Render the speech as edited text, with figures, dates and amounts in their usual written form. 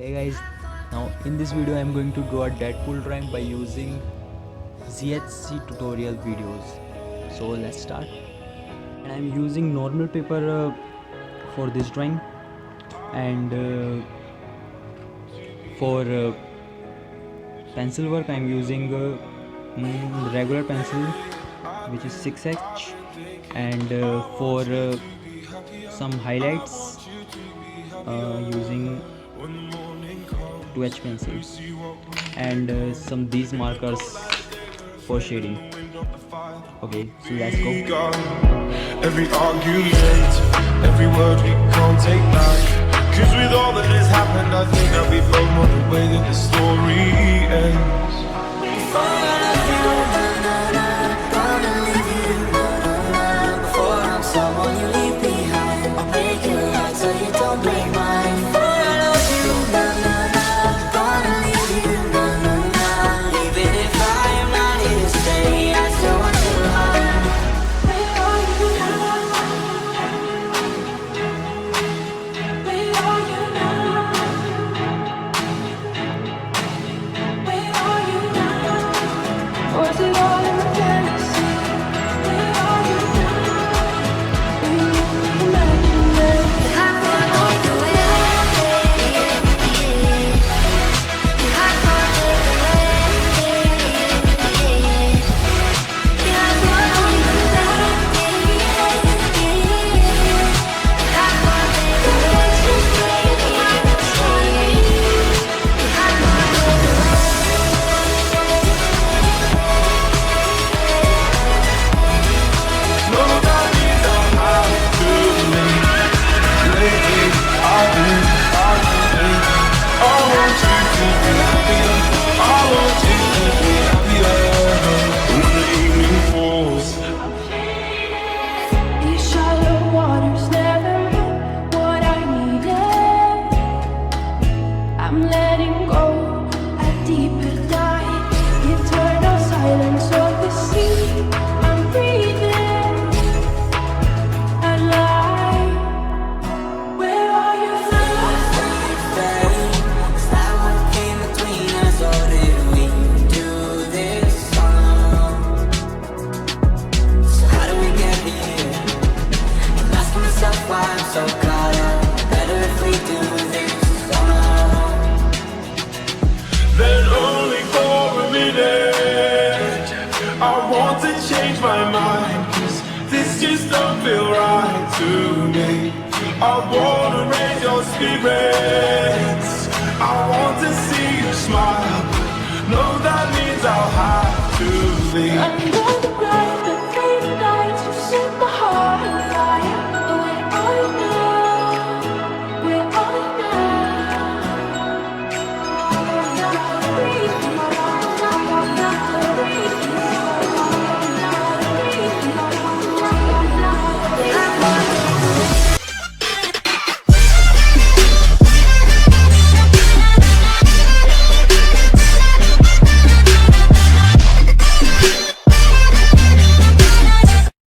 Hey guys, now in this video I am going to draw a Deadpool drawing by using ZHC tutorial videos. So let's start. And I am using normal paper for this drawing, and for pencil work I am using regular pencil which is 6H, and for some highlights using 2H pencils, and some these markers for shading. Okay, so let's go. Every argument, every word we can't take back, 'cause with all that has happened I think that we've both known the way that the story ends. Before I'm someone you leave behind, I'll break your heart so you don't break mine. Before I love you, gonna leave you, even if I am not here to stay, I still want you home. Where are you now? Where are you now? Where are you now? Or is it all in my fantasy? Where are you now? When you imagine it, you have to take away. You have to take away. You have to Nobody's allowed to leave. Lately I've been arguing. I want you to be happier. I want you to be happier. When the evening falls, These shallow waters never meant what I needed. I'm letting go a deeper dive, eternal silence of the sea. I'm breathing alive. Where are you now? Is that what came between us, or did we do this alone? So how do we get here? I'm asking myself why I'm so caught up. Better if we do this on our own. then only for a minute I want to change my mind, 'cause this just don't feel right to me. I wanna raise your spirit.